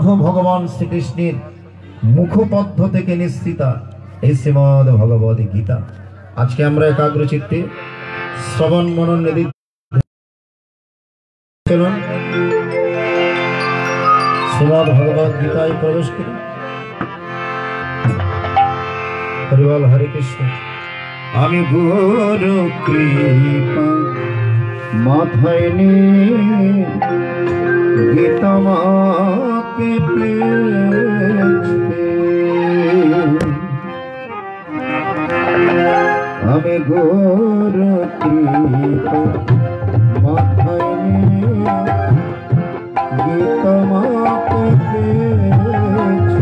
ভগবান শ্রীকৃষ্ণের মুখপদ্ম থেকে নিঃসৃতা এই শ্রীমদ ভগবদ গীতা আজকে আমরা একাগ্র চিত্তে শ্রবণ মনন নিধি চলুন শ্রীমদ ভগবদ গীতায় প্রবেশ করি। হরি বল, হরে কৃষ্ণ। আমি গুরু কৃপা মাথায় নিয়ে গীতা মাকে পেয়েছি, আমি গুরু কৃপা মাথায় নিয়ে গীতা মাকে পেয়েছি,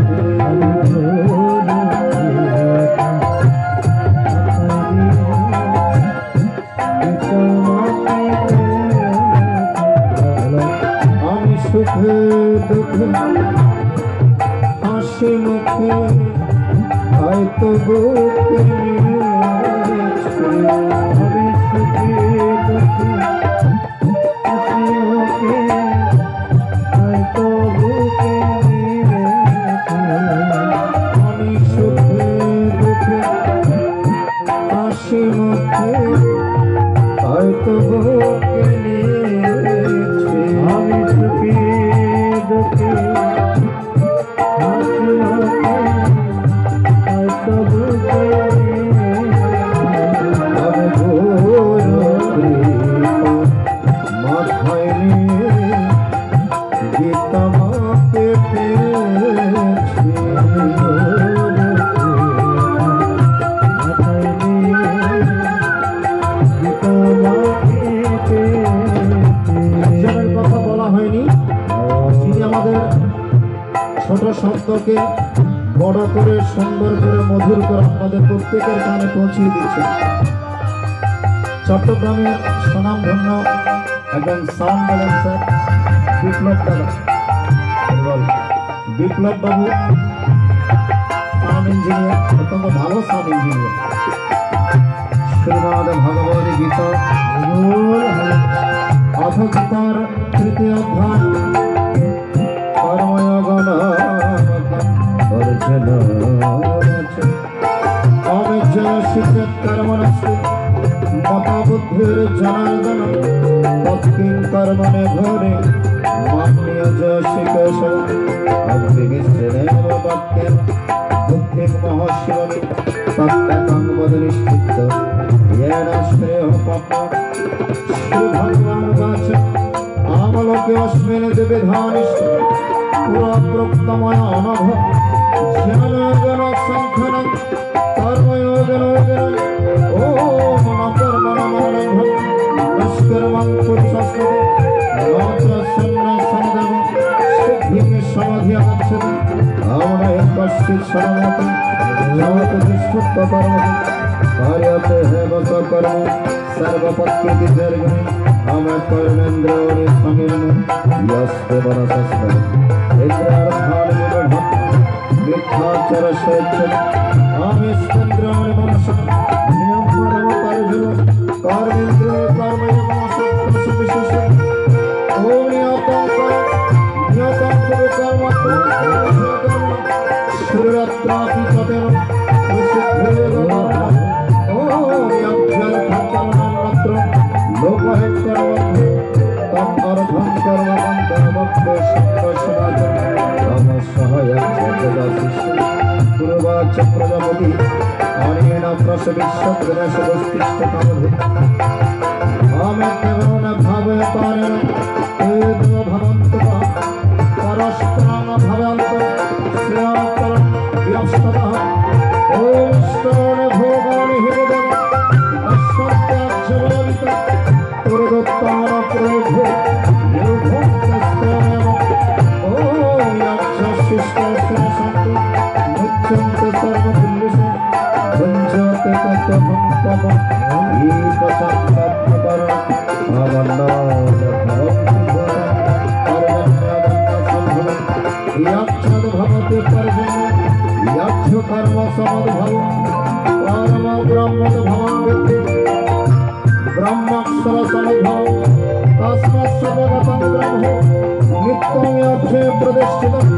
সুখে দুঃখে হাসি মুখে হয়তো বুকে নিয়েছি, আমি সুখে দুঃখে হাসি মুখে হয়তো বুকে নিয়েছি, আমি সুখে দুঃখে হাসি মুখে হয়তো বুকে নিয়েছি, আমি সুখে দুঃখে হাসি মুখে হয়তো বুকে নিয়েছি, আমি গুরু কৃপা মাথায় নিয়ে গীতা মাকে পেয়েছি, মাথায় নিয়ে গীতা মাকে পেয়েছি। কথা বলা হয়নি, তিনি আমাদের ছোট শব্দকে বড় করে সুন্দর করে মধুর করে আমাদের প্রত্যেকের কানে পৌঁছিয়ে দিচ্ছেন। চট্টগ্রামের স্বনামধন্য একজন সাউন্ড ব্যালেন্সার বিপ্লব দাদা, বিপ্লব বাবু সাউন্ড ইঞ্জিনিয়ার, অত্যন্ত ভালো সাউন্ড ইঞ্জিনিয়ার। শ্রীমদ ভগবদ গীতা অথ গীতার তৃতীয় অধ্যায় কর্মযোগ কর্মণস্তি মতা বুদ্ধির জনার্দন তৎকিং কর্মণে ঘোরে মান্যে যশিকেশ অগ্নিমিশ্রেণেব বাক্যেন বুদ্ধিং মহশিবনি তত্ত্বং বদনিষ্ঠিত येन श्रेयो पापः। श्री भगवान वाच आमलोके अस्मिन् द्विविधानिष्ठ पुरा प्रोक्तमय अनघ ज्ञानयोगेन संख्यानं कर्मयोगेन ओम नमः कर्मणं नष्कर्मं पुरुषस्ते नाच सन्नसनदं सिद्धिं समाधिं गच्छति आवनय कश्चित् शरणमति जगत् दुष्कृतकर्मः कार्यते है बस कर्म सर्वपत्ति दीर्घनि अमर कर्मेन्द्रियोनि समीरन् यस्ते वनसस्ते इन्द्रार्थानि विदधत् मिथ्याचर स्वेच्छति आमिष्टेन्द्रियाणि मनसः नियम कर्म कर्जुन कर्मेन्द्रिय कर्मयोगमसः विशेष ओम नियतं कुरु कर्म शरीरत्रापि तदेव प्रजापति अनेन प्रसविष्यग्रशवस्तिष्ठकामधि भावयतारेण एव भवन्तः परस्परं भवन्तः श्रेयःकरं व्यस्ततः ओष्टानि भोगानि हिवदन् अश्वत्याक्षरवित पुरदत्तान प्रोभो योगोक्तस्तेन ओ यक्षशिष्टस्यसन्तु मुच्यन्ते सर्वपुरुषो भुञ्जते तत्त्वमन्तम ईपचन्दत्वपर यक्षद भवति पर्जन्य यक्ष कर्म समद्भव परम ब्रह्मद भवं विद्धि ब्रह्माक्षर समद्भव तस्मात् सर्वगतं ब्रह्म नित्यं यक्षे प्रतिष्ठितम्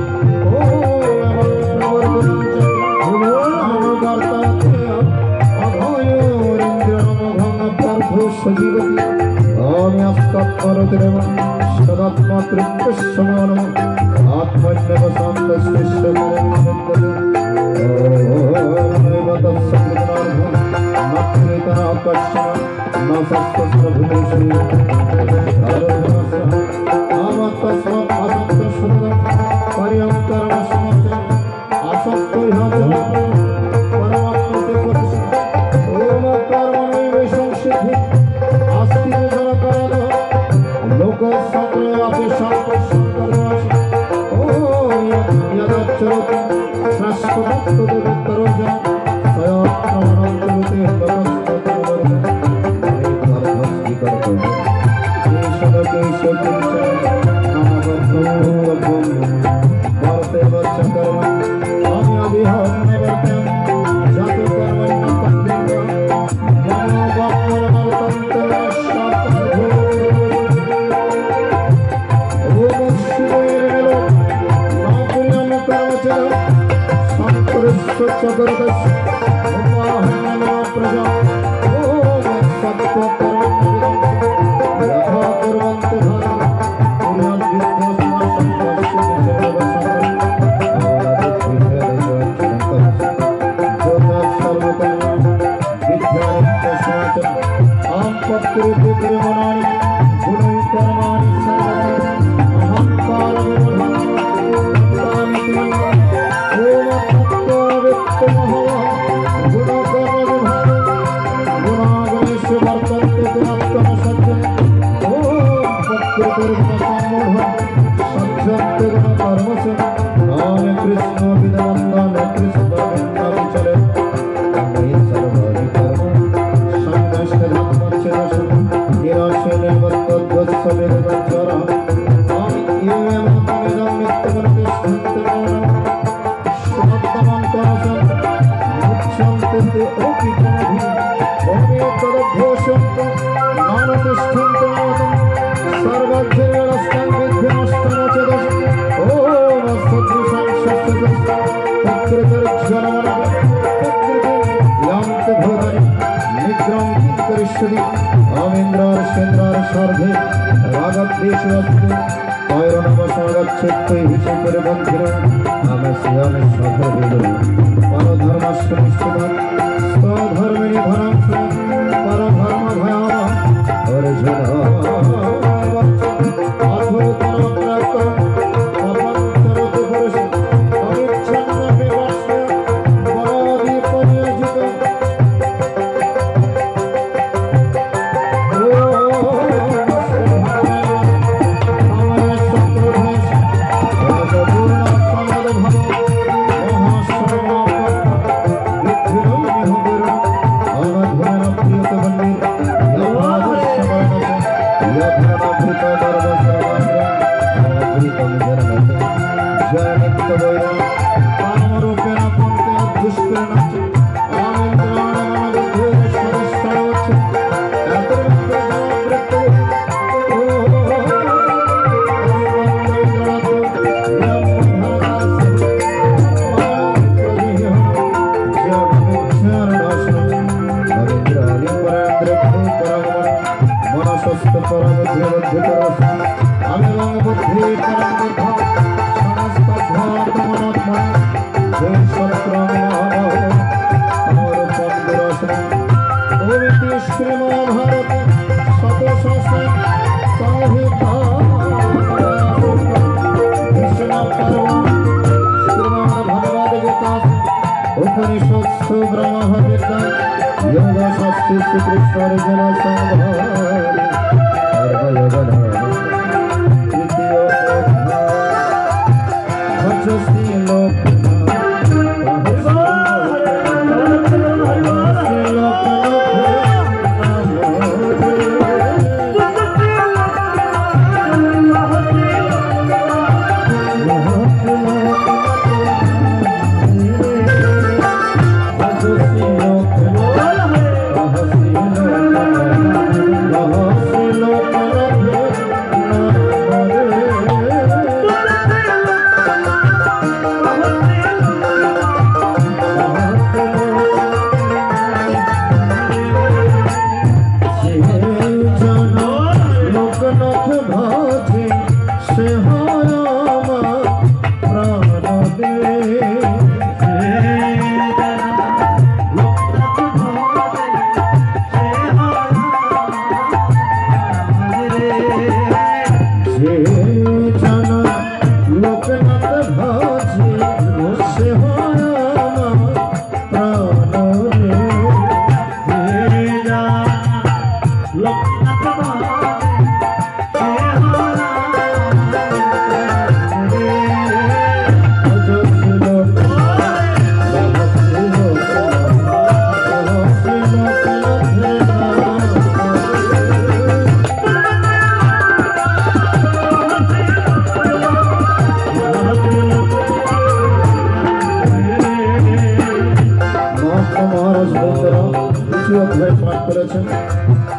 করেছেন।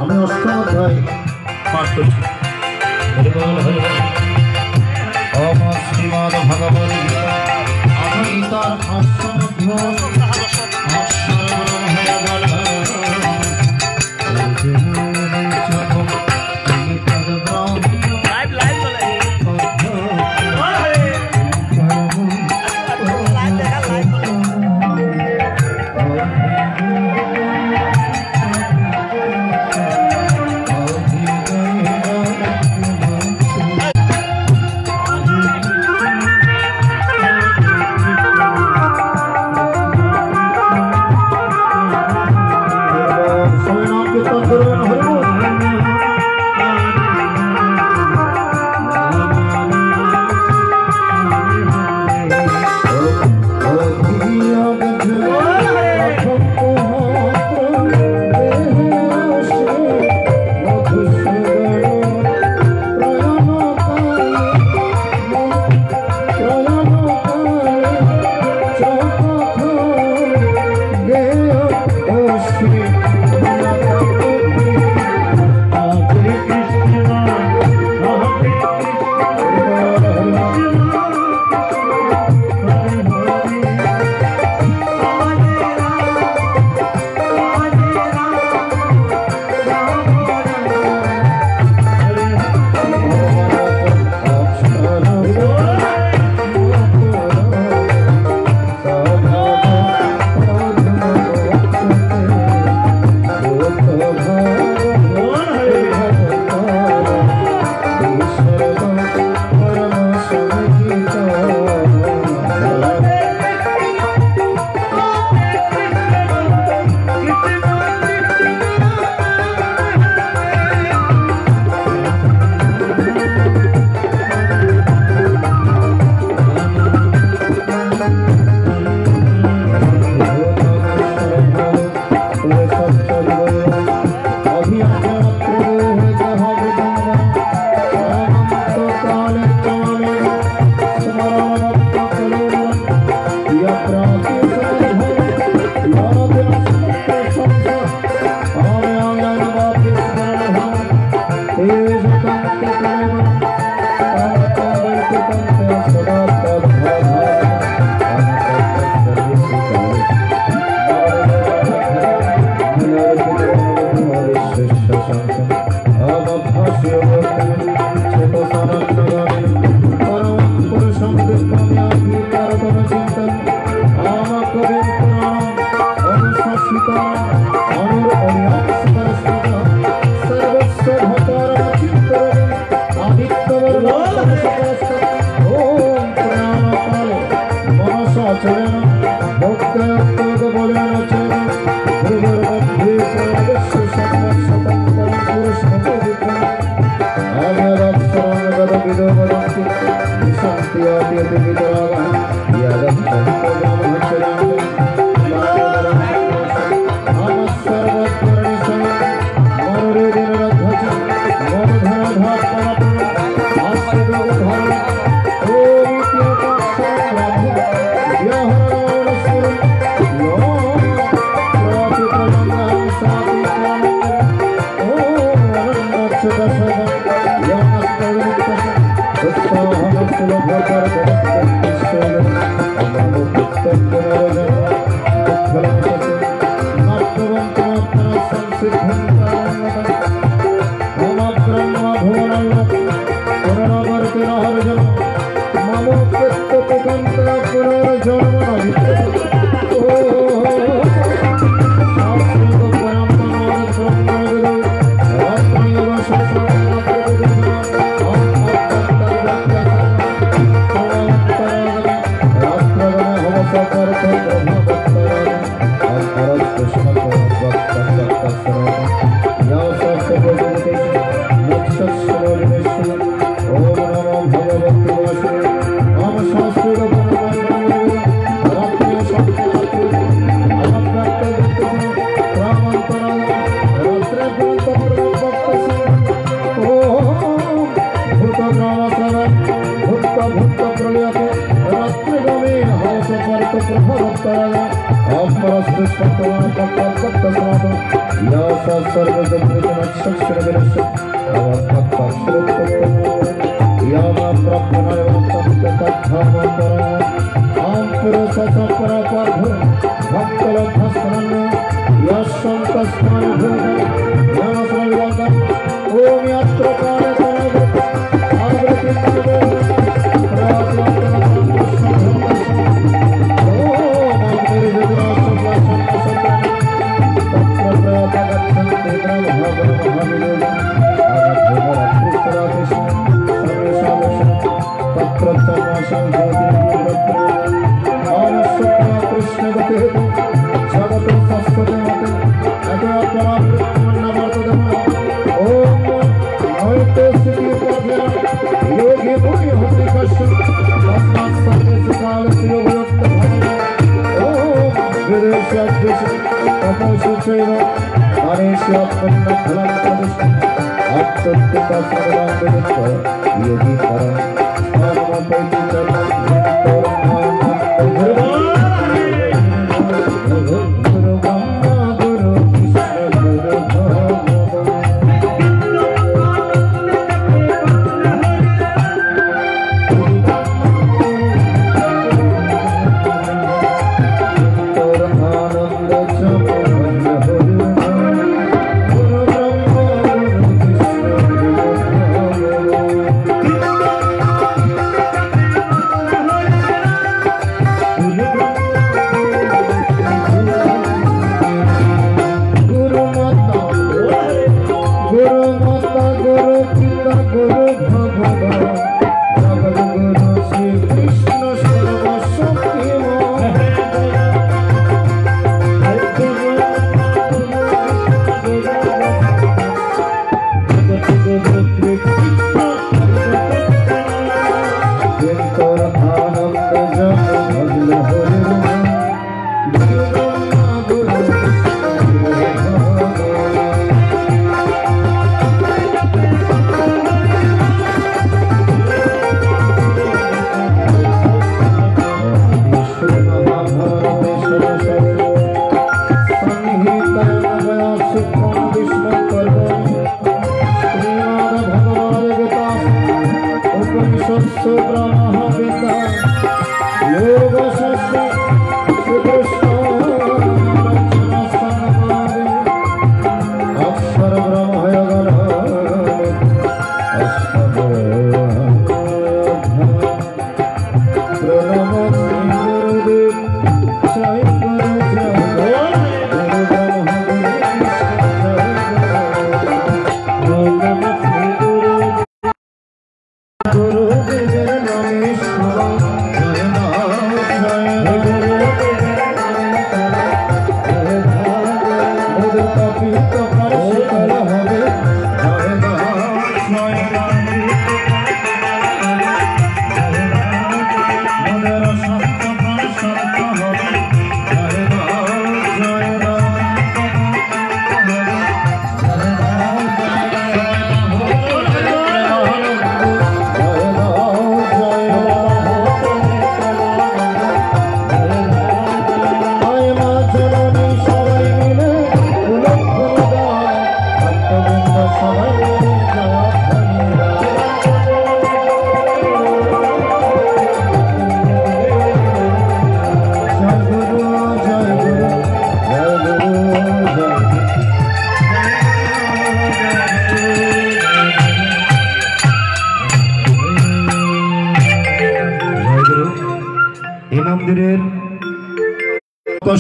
আমি অষ্টম অধ্যায় পাঠ করছি। শ্রীমদ ভগবদ গীতা গীতার অষ্টম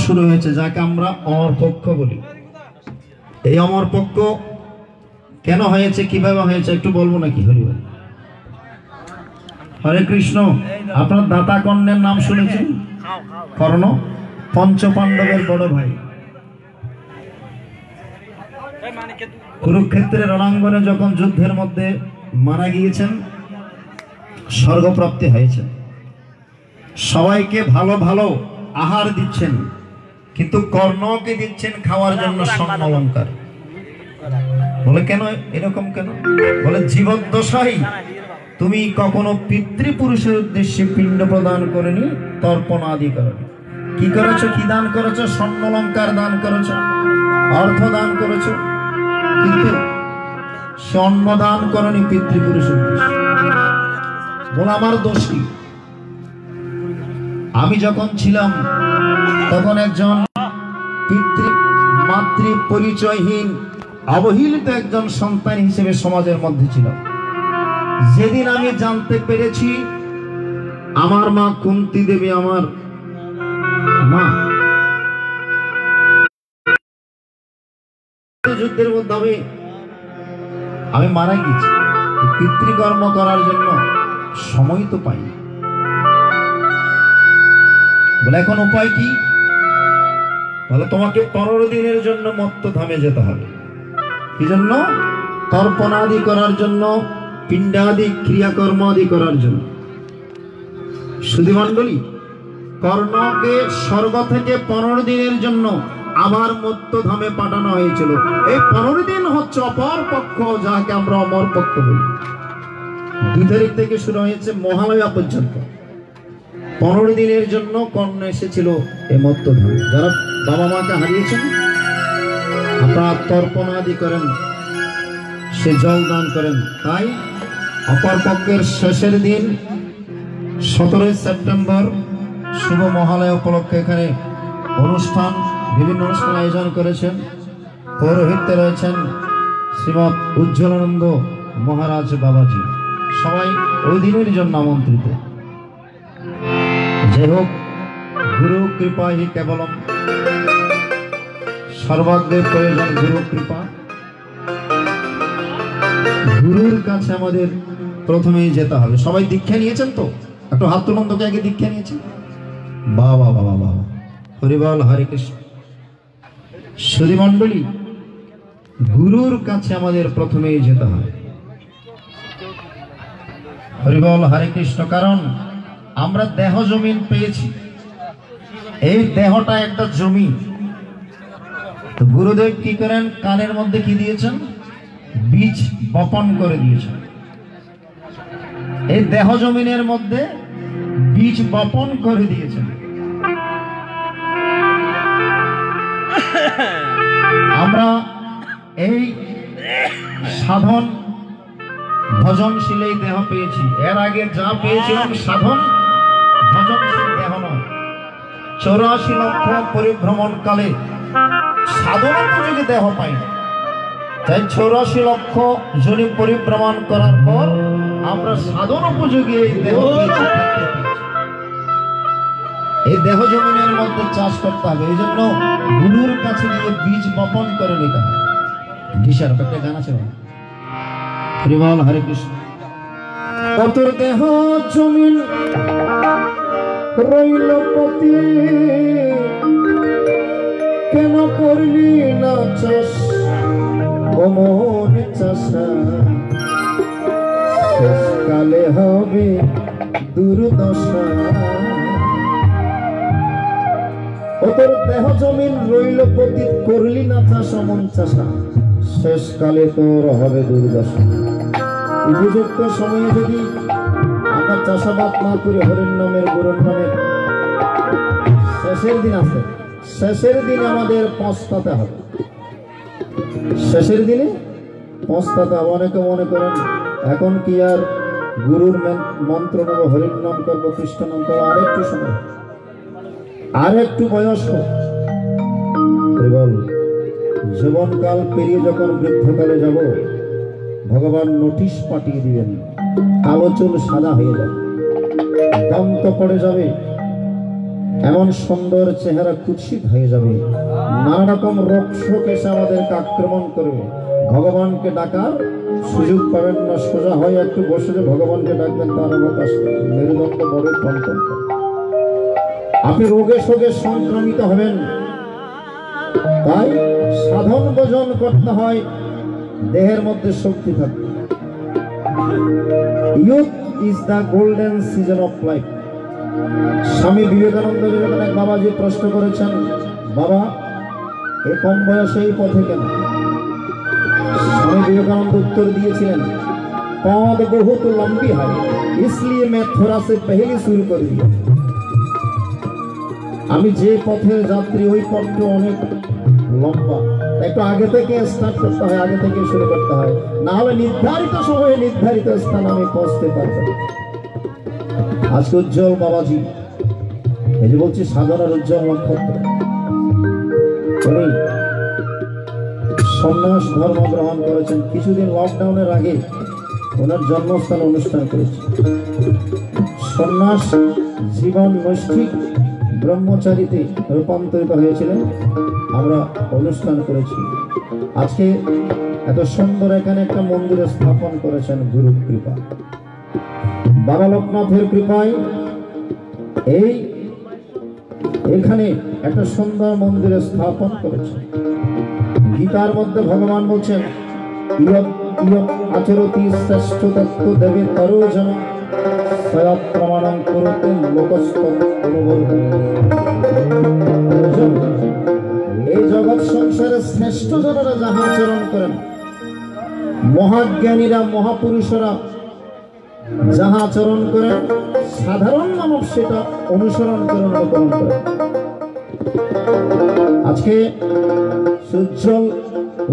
শুরু হয়েছে যাকে আমরা অমর পক্ষ বলি। এই অমর পক্ষ কেন হয়েছে, কিভাবে হয়েছে একটু বলবো নাকি? হরি বল, হরে কৃষ্ণ। আপনার দাতা কর্ণের নাম শুনেছেন? কর্ণ পঞ্চপাণ্ডবের বড় ভাই। কুরুক্ষেত্রের রণাঙ্গনে যখন যুদ্ধের মধ্যে মারা গিয়েছেন, স্বর্গপ্রাপ্তি হয়েছে। সবাইকে ভালো ভালো আহার দিচ্ছেন, কিন্তু কর্ণকে দিচ্ছেন খাওয়ার জন্য স্বর্ণ অলঙ্কার। বলে কেন এরকম কেন? বলে জীবদ্দশায় তুমি কখনো পিতৃপুরুষের উদ্দেশ্যে পিণ্ড প্রদান করেনি, তর্পণ আদি করেনি। কি করেছো? কি দান করেছো? স্বর্ণলঙ্কার দান করেছো, অর্থ দান করেছো, কিন্তু স্বর্ণ দান করনি পিতৃপুরুষের। বলে আমার দোষ কি? আমি যখন ছিলাম তখন একজন মাতৃ পরিচয়হীন অবহেলিত একজন সন্তান হিসেবে সমাজের মধ্যে ছিল। যেদিন আমি জানতে পেরেছি আমার মা কুন্তী দেবী আমার মা যুদ্ধের মধ্যে আমি মারা গেছি, পিতৃকর্ম করার জন্য সময় তো পাই। বলে এখন উপায় কি? বলে তোমাকে 15 দিনের জন্য মত্তধামে যেতে হবে। কি জন্য? তর্পণাদি করার জন্য, পিণ্ডাদি ক্রিয়াকর্ম আদি করার জন্য। সুধীমণ্ডলী, কর্ণকে স্বর্গ থেকে 15 দিনের জন্য আবার মত্তধামে পাঠানো হয়েছিল। এই 15 দিন হচ্ছে অপর পক্ষ, যাকে আমরা অমর পক্ষ বলি। 2 তারিখ থেকে শুরু হয়েছে মহালয়া পর্যন্ত 15 দিনের জন্য কর্ণ এসেছিল এই মত্তধামে। যারা বাবা মাকে হারিয়েছেন, আপনারা তর্পণ আদি করেন, সে জল দান করেন। তাই অপর পক্ষের শেষের দিন 17 সেপ্টেম্বর শুভ মহালয়া উপলক্ষে এখানে অনুষ্ঠান, বিভিন্ন অনুষ্ঠান আয়োজন করেছেন। পৌরোহিত্যে রয়েছেন শ্রীমৎ উজ্জ্বলানন্দ মহারাজ বাবাজি। সবাই ওই দিনের জন্য আমন্ত্রিত। যাই হোক, গুরু কৃপা হি কেবলম, সর্বাগ্রে প্রয়োজন গুরু কৃপা। গুরুর কাছে আমাদের প্রথমেই যেতে হবে। সবাই দীক্ষা নিয়েছেন তো? একটু হাত তুলুন তো, আগে দীক্ষা নিয়েছেন? বাবা বাবা বাবা, হরিবল, হরে কৃষ্ণ। সুধীমণ্ডলী, গুরুর কাছে আমাদের প্রথমেই যেতে হবে। হরিবল, হরে কৃষ্ণ। কারণ আমরা দেহ জমিন পেয়েছি, এই দেহটা একটা জমি। তো গুরুদেব কি করেন? কানের মধ্যে কি দিয়েছেন? বীজ বপন করে দিয়েছেন। এই দেহ জমিনের মধ্যে বীজ বপন করে দিয়েছেন। আমরা এই সাধন ভজনশীল এই দেহ পেয়েছি। এর আগে যা পেয়েছিলাম সাধন ভজনশীল দেহ নয়। 84 লক্ষ পরিভ্রমণ কালে সাধন উপযোগী দেহ পাই না। তাই 84 লক্ষ জনি পরিভ্রমণ করার পর আমরা সাধন উপযোগী এই দেহ পেয়েছি। এই দেহ জমিনের মধ্যে চাষ করতে হবে। এই জন্য গুরুর কাছে গিয়ে বীজ বপন করে নিতে হবে। গীষার একটা গান আছে, হরিবল, হরে কৃষ্ণ। তোর দেহ জমিন রইল পতি, কেন করলি না চাষ অমন চাষা, শেষকালে হবে দুর্দশা। তোর দেহ জমিন রইল পতি, করলি না চাষ অমন চাষা, শেষকালে তোর হবে দুর্দশা। উপযুক্ত সময়ে যদি আমরা চাষাবাদ না করে হরির নামের, গুরুর নামের, শেষের দিন আছে, শেষের দিনে আমাদের পস্তাতে হবে। শেষের দিনে পস্তাতে হবে। অনেকে মনে করেন এখন কি আর গুরুর মন্ত্র নেব, হরির নাম করবো, কৃষ্ণ নাম করবো, আরেকটু সময়, আরেকটু বয়স হোক। জীবনকাল পেরিয়ে যখন বৃদ্ধকালে যাব, ভগবান নোটিশ পাঠিয়ে দিবেন, কালো চুল সাদা হয়ে যাবে, দন্ত পড়ে যাবে, এমন সুন্দর চেহারা কুৎসিত হয়ে যাবে, নানা রকম রোগ শোক এসে আমাদেরকে আক্রমণ করবে। ভগবানকে ডাকার সুযোগ পাবেন না। সোজা হয়ে একটু বসে যে ভগবানকে ডাকবেন তার অবকাশ নেই। মেরুদণ্ড বড় টনটন করে, আপনি রোগে শোকে সংক্রমিত হবেন। তাই সাধন ভজন করতে হয়, দেহের মধ্যে শক্তি থাকবে। Youth is the golden season of life. Swami Vivekananda এক বাবাজি প্রশ্ন করেছেন, বাবা এ কম বয়সে এই পথে কেন? স্বামী বিবেকানন্দ উত্তর দিয়েছিলেন, পথ বহুত লম্বি হয়, इसलिए मैं थोड़ा से पहले शुरू कर दिया। আমি যে পথের যাত্রী ওই পথটা অনেক লম্বা, একটু আগে থেকে স্টার্ট করতে হয়, আগে থেকে শুরু করতে হয়, না হলে নির্ধারিত সময়ে নির্ধারিত স্থানে আমি পৌঁছতে পারবো। আজকে উজ্জ্বল বাবাজি, এই যে বলছি সাধনার উজ্জ্বল নক্ষত্র, উনি সন্ন্যাস ধর্ম গ্রহণ করেছেন। কিছুদিন লকডাউনের আগে ওনার জন্মস্থান অনুষ্ঠান করেছে। সন্ন্যাস জীবন নৈষ্ঠিক ব্রহ্মচারীতে রূপান্তরিত হয়েছিলেন, আমরা অনুষ্ঠান করেছি। আজকে এত সুন্দর এখানে একটা মন্দির স্থাপন করেছেন গুরু কৃপা, বাবা লোকনাথের কৃপায় এখানে একটা সুন্দর মন্দির স্থাপন করেছে। গীতার মধ্যে ভগবান বলছেন, আচরতি শ্রেষ্ঠ তত্ত্ব দেবে তরো জন প্রমাণম করতে লোকস্থ এই জগৎ সংসারে শ্রেষ্ঠ জনেরা যাহা আচরণ করেন, মহাজ্ঞানীরা মহাপুরুষরা যাহা আচরণ করেন, সাধারণ মানব সেটা অনুসরণ করে অনুকরণ করে। আজকে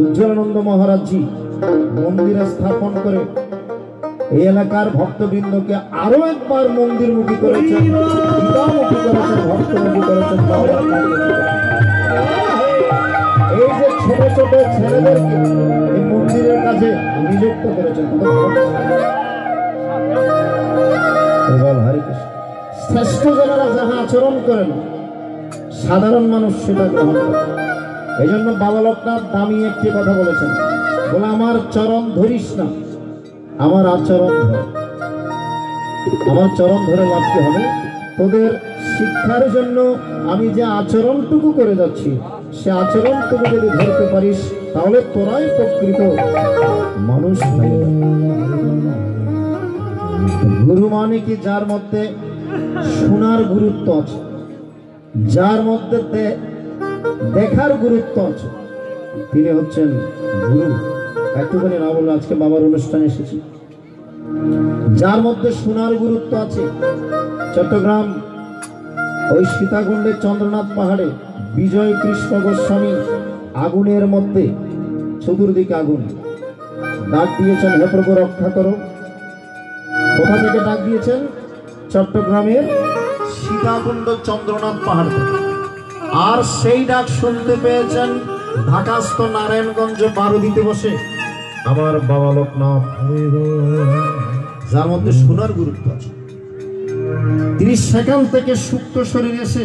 উজ্জ্বলানন্দ মহারাজজি মন্দিরে স্থাপন করে এই এলাকার ভক্তবৃন্দকে আরো একবার মন্দিরমুখী করেছেন, গীতামুখী করেছেন, ভক্তমুখী করেছেন। এই যে ছোট ছোট ছেলেদেরকে এই মন্দিরের কাছে নিযুক্ত করেছেন। শ্রেষ্ঠ জনেরা যাহা আচরণ করেন, সাধারণ মানুষ সেটা গ্রহণ করে। এই জন্য বাবা লোকনাথ দামি একটি কথা বলেছেন, বলে আমার চরণ ধরিস না, আমার আচরণ ধর। আমার চরণ ধরে লাভ কি হবে? তোদের শিক্ষার জন্য আমি যে আচরণটুকু করে যাচ্ছি, সে আচরণটুকু যদি ধরতে পারিস, তাহলে তোরাই প্রকৃত মানুষ। গুরু মানে কি? যার মধ্যে শোনার গুরুত্ব আছে, যার মধ্যে দেখার গুরুত্ব আছে, তিনি হচ্ছেন গুরু। একটুখানি না বললে আজকে বাবার অনুষ্ঠানে এসেছি। যার মধ্যে শোনার গুরুত্ব আছে, চট্টগ্রাম ওই সীতাকুণ্ডের চন্দ্রনাথ পাহাড়ে বিজয় কৃষ্ণ গোস্বামী আগুনের মধ্যে, চতুর্দিকে আগুন, ডাক দিয়েছেন, হে প্রভু রক্ষা করো। কোথা থেকে ডাক দিয়েছেন? চট্টগ্রামের সীতাকুণ্ড চন্দ্রনাথ পাহাড় থেকে। আর সেই ডাক শুনতে পেয়েছেন ঢাকাস্থ নারায়ণগঞ্জ বারুদিতে বসে আমার বাবা লোকনাথ, যার মধ্যে শোনার গুরুত্ব আছে। তিনি সেখান থেকে সুপ্ত শরীর এসে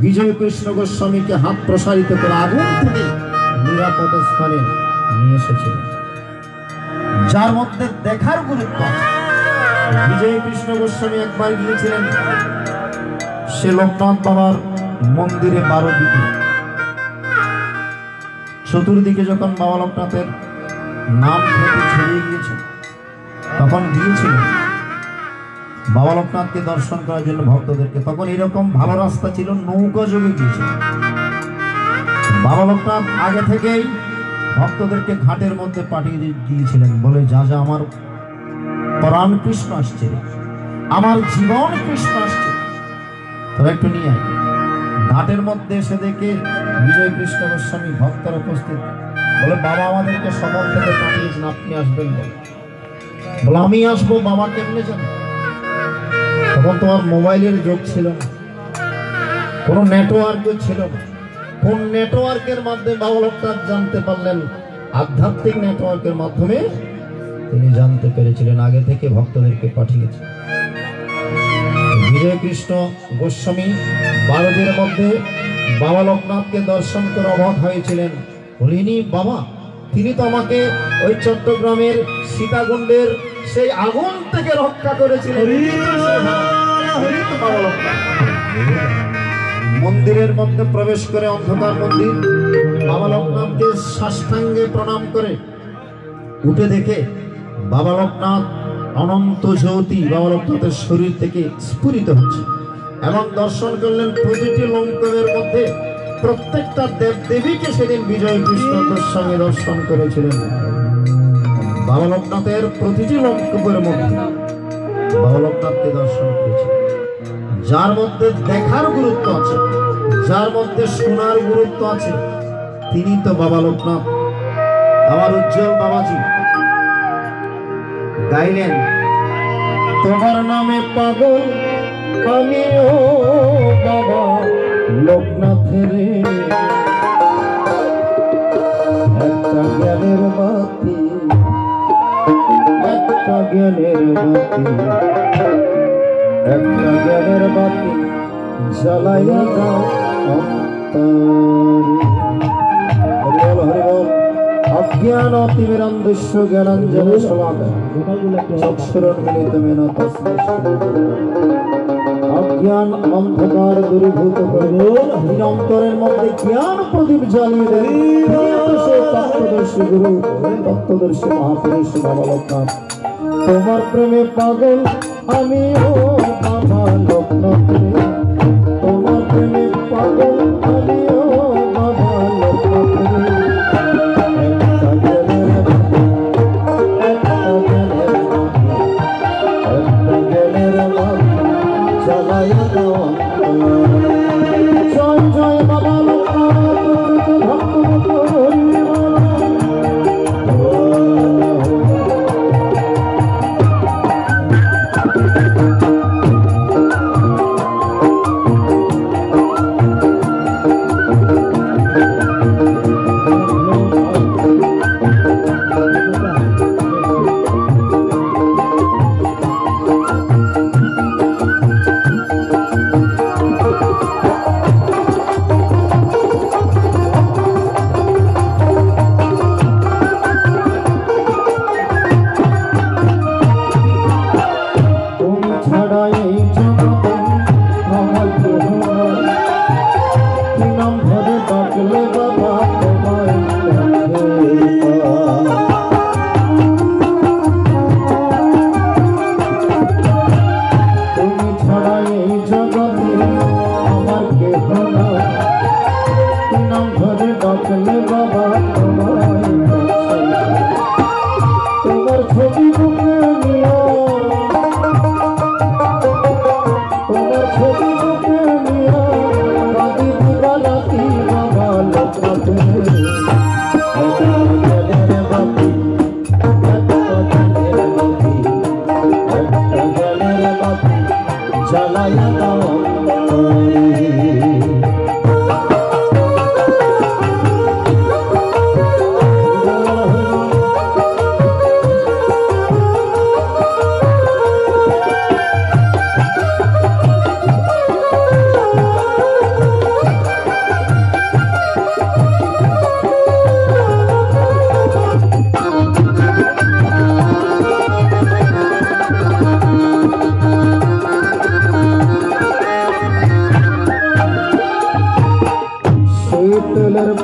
বিজয় কৃষ্ণ গোস্বামীকে হাত প্রসারিত করে আগুন থেকে নিরাপদ স্থানে নিয়ে এসেছিলেন। যার মধ্যে দেখার গুরুত্ব আছে, বিজয় কৃষ্ণ গোস্বামী একবার গিয়েছিলেন সে লোকনাথ বাবার মন্দিরে বারুদিতে। চতুর্দিকে যখন বাবা লোকনাথের নাম খ্যাতি ছড়িয়ে গিয়েছে, তখন গিয়েছিলেন বাবা লোকনাথকে দর্শন করার জন্য ভক্তদেরকে। তখন এরকম ভালো রাস্তা ছিল, নৌকা যোগে গিয়েছিল। বাবা লোকনাথ আগে থেকেই ভক্তদেরকে ঘাটের মধ্যে পাঠিয়ে দিয়েছিলেন, বলে যা যা আমার প্রাণ কৃষ্ণ আসছে, আমার জীবন কৃষ্ণ আসছে, তবে একটু নিয়ে আয়। ঘাটের মধ্যে এসে দেখে বিজয় কৃষ্ণ গোস্বামী ভক্তরা উপস্থিত, বলে বাবা আমাদেরকে সকাল থেকে পাঠিয়েছেন, আপনি আসবেন? বলে আমি আসবো। বাবা কেমনে জানো? তখন তোমার মোবাইলের যোগ ছিল না, কোনো নেটওয়ার্কও ছিল না। কোন নেটওয়ার্কের মাধ্যমে বাবা লোকনাথ জানতে পারলেন? আধ্যাত্মিক নেটওয়ার্কের মাধ্যমে তিনি জানতে পেরেছিলেন, আগে থেকে ভক্তদেরকে পাঠিয়েছে। বিজয় কৃষ্ণ গোস্বামী বারুদের মধ্যে বাবা লোকনাথকে দর্শন করে অবাক হয়েছিলেন। বলিনি বাবা, তিনি তো আমাকে ওই চট্টগ্রামের সীতাকুণ্ডের সেই আগুন থেকে রক্ষা করেছিলেন। মন্দিরের মধ্যে প্রবেশ করে, অন্ধকার মন্দির, বাবা লোকনাথকে সাষ্টাঙ্গে প্রণাম করে উঠে দেখে বাবা লোকনাথ অনন্ত জ্যোতি বাবা লোকনাথের শরীর থেকে স্ফুরিত হচ্ছে, এবং দর্শন করলেন প্রতিটি লঙ্কবের মধ্যে প্রত্যেকটা দেব দেবীকে সেদিন বিজয় কৃষ্ণ গোস্বামী দর্শন করেছিলেন। বাবা লোকনাথের প্রতিটি লঙ্কবের মধ্যে বাবা লোকনাথকে দর্শন করেছে। যার মধ্যে দেখার গুরুত্ব আছে, যার মধ্যে সোনার গুরুত্ব আছে তিনি তো বাবা লোকনাথ, আমার উজ্জ্বল বাবাজি। গাইলেন তোমার নামে পাগল আমিও বাবা লোকনাথের, একটা জ্ঞানের বাতি, একটা জ্ঞানের বাতি, একটা জ্ঞানের বাতি জ্বালাইয়া দাও অন্তরে। হরি বল হরি বল। অজ্ঞান অতিমিরান্ধস্য জ্ঞানাঞ্জন শলাকায় চক্ষুরোন্মিলিতমেন তস্मै অজ্ঞান অন্ধকার দূরীভূত করে অন্তরের মধ্যে জ্ঞান প্রদীপ জ্বালিয়ে দেন তত্ত্বদর্শী গুরু, তত্ত্বদর্শী মহাপুরুষ বাবা লোকনাথ। তোমার প্রেমে পাগল আমিও বাবা লোকনাথ, তোমার প্রেমে পাগল আমিও বাবা লোকনাথ। জয় জয় বাবা লোকনাথ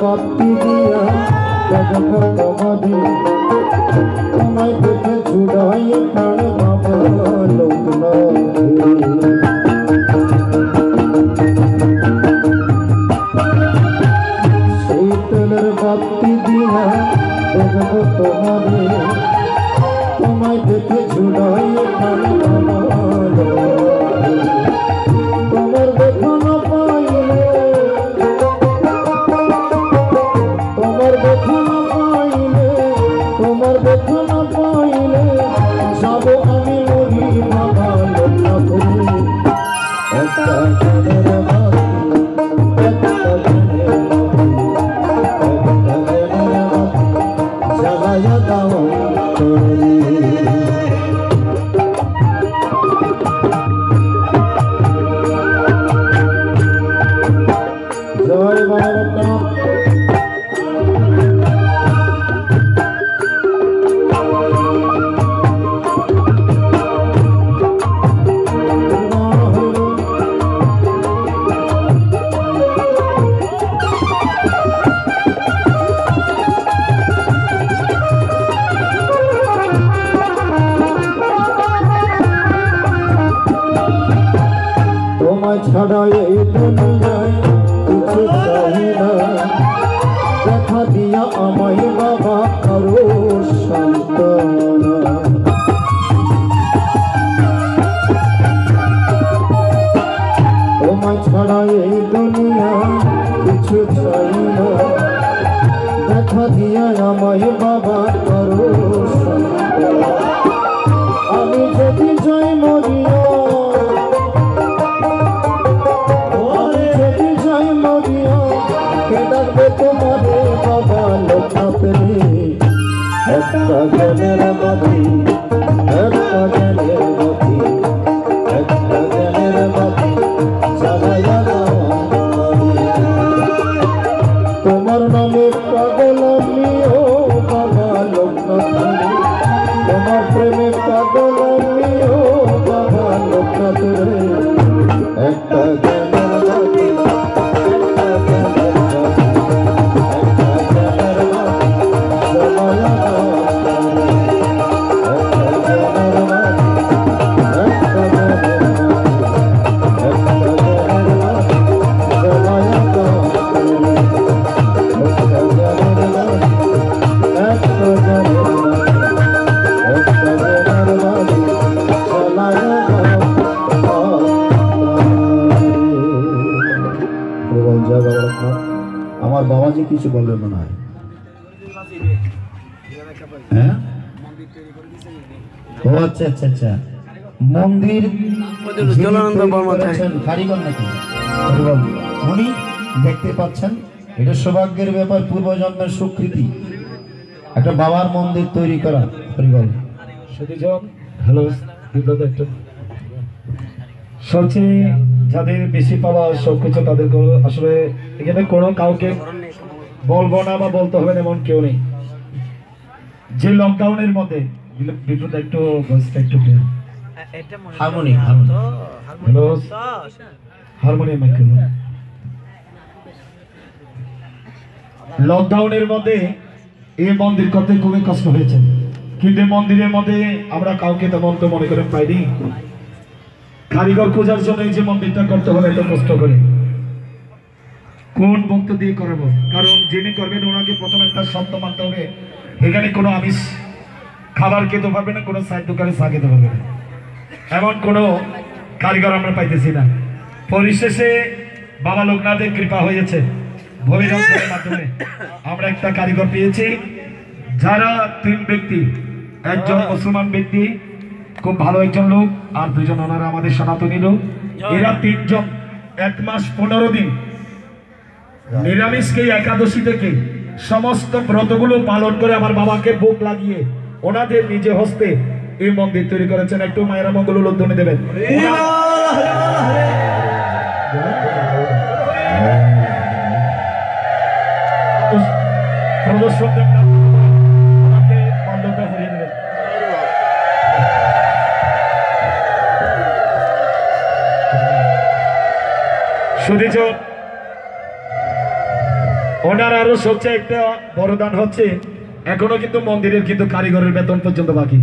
ভক্ত বাতি দিয়া তোমায় দেখে ছুড়াই প্রাণ বাবা লোকনাথ। সেই তেলের বাতি দিয়া দেখব তোমারে, তোমায় দেখে ছুড়াই প্রাণ বাবা লোকনাথ। তোমার দেখা না পাইলে, তোমার দেখা না পাইলে, তোমার দেখা না পাইলে যাব আমি মরি বাবা লোকনাথে। একটা জ্ঞানের বাতি, একটা জ্ঞানের বাতি, একটা জ্ঞানের বাতি জ্বালাইয়া দাও অন্তরে। জয় বাবা লোকনাথ। তোমায় ছাড়া এই দুনিয়ায় কিছু চাই না, দেখা দিয়া আমায় বাবা কারো সান্ত্বনা। তোমায় ছাড়া এই দুনিয়া কিছু চাই না, দেখা দিয়ে আমায় বাবা করো শান্ত। আমি যদি জয় মরিয়া, আমি যদি জয় মরিয়া, কে ডাকবে তোমারে বাবা লোকনাথ রে। একটা জ্ঞানের বাতি, একটা জ্ঞানের বাতি, একটা জ্ঞানের বাতি জ্বালাইয়া দাও তোমার নামে পাগল আমিও বাবা লোকনাথ রে। তোমার প্রেমে পাগল আমিও বাবা লোকনাথ রে। একটা জ্ঞানের বাতি, একটা জ্ঞানের বাতি, একটা জ্ঞানের বাতি জ্বালাইয়া দাও আমার বাবাজি কিছু বলবে মনে হয়। হ্যাঁ, ও আচ্ছা আচ্ছা আচ্ছা, মন্দির কারিগর নাকি উনি দেখতে পাচ্ছেন, এটা সৌভাগ্যের ব্যাপার, পূর্বজন্মের স্বীকৃতি, একটা বাবার মন্দির তৈরি করা। হরিবল হ্যালো, সবচেয়ে যাদের বেশি পাওয়া সবকিছু তাদের আসলে এখানে কোনো কাউকে বলবো না বা বলতে হবে না এমন কেউ নেই। যে লকডাউনের মধ্যে একটু লকডাউনের মধ্যে এই মন্দির করতে খুবই কষ্ট হয়েছে, কিন্তু মন্দিরের মধ্যে আমরা কাউকে তেমন তো মনে করেন পাইনি। কারিগর খোঁজার জন্য এই যে মন্দিরটা করতে হবে এত কষ্ট করে, কোন ভক্ত দিয়ে করাবো? কারণ যিনি করবেন ওনাকে প্রথম একটা শর্ত মানতে হবে, এখানে কোনো আমিষ খাবার খেতে পারবে না, কোনো সাইড দোকানে চা খেতে পারবে না, এমন কোনো কারিগর আমরা পাইতেছি না। পরিশেষে বাবা লোকনাথের কৃপা হয়েছে, ভবিষ্যতের মাধ্যমে আমরা একটা কারিগর পেয়েছি, যারা 3 ব্যক্তি, একজন মুসলমান ব্যক্তি খুব ভালো একজন লোক, আর 2 জন ওনারা আমাদের সনাতনী লোক। এরা 3 জন 1 মাস 15 দিন নিরামিষকে একাদশী থেকে সমস্ত ব্রতগুলো পালন করে আমার বাবাকে ভোগ লাগিয়ে ওনাদের নিজে হস্তে এই মন্দির তৈরি করেছেন। একটু মায়েরা মঙ্গল উদ্বোধন দেবেন। প্রদর্শকদের ওনাকে মান্যতা করিয়ে দেবেন। শুনেছ, ওনার আরো সবচেয়ে একটা বরদান হচ্ছে, এখনো কিন্তু মন্দিরের কিন্তু কারিগরের বেতন পর্যন্ত বাকি।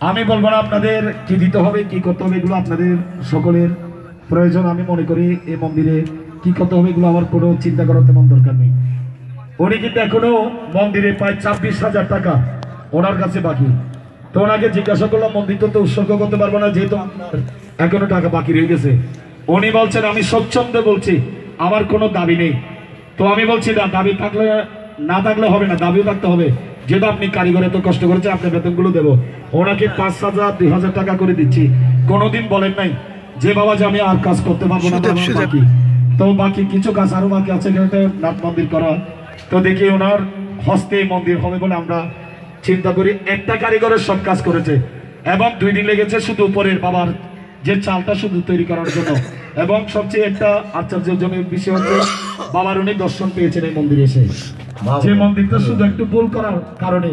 আমি বলবো না আপনাদের কি দিতে হবে, কি করতে হবে, এগুলো আপনাদের সকলের প্রয়োজন। আমি মনে করি এই মন্দিরে কি করতে হবে এগুলো আমার কোনো চিন্তা করার তেমন দরকার নেই। উনি কিন্তু এখনো মন্দিরে প্রায় 26,000 টাকা ওনার কাছে বাকি। তো ওনাকে জিজ্ঞাসা করলাম, মন্দির তো উৎসর্গ করতে পারবো না যেহেতু এখনো টাকা বাকি রয়ে গেছে। উনি বলছেন, আমি স্বচ্ছন্দে বলছি আমার কোনো দাবি নেই। তো আমি বলছি না, দাবি থাকলে না থাকলে হবে না, দাবিও থাকতে হবে, যেহেতু আপনি কারিগর এত কষ্ট করেছে আপনার বেতনগুলো দেবো। ওনাকে 5,000 2,000 টাকা করে দিচ্ছি। কোনোদিন বলেন নাই যে বাবা যে আমি আর কাজ করতে পারবো না, বাকি তো বাকি কিছু কাজ আরো বাকি আছে, নাট মন্দির করা। তো দেখি ওনার হস্তে মন্দির হবে বলে আমরা চিন্তা করি। একটা কারিগরের সব কাজ করেছে এবং 2 দিন লেগেছে শুধু উপরের বাবার যে চালটা শুধু তৈরি করার জন্য। এবং সবচেয়ে একটা আশ্চর্যজনক বিষয় হচ্ছে, বাবার উনি দর্শন পেয়েছেন এই মন্দিরে এসে, যে মন্দিরটা শুধু একটু ভুল করার কারণে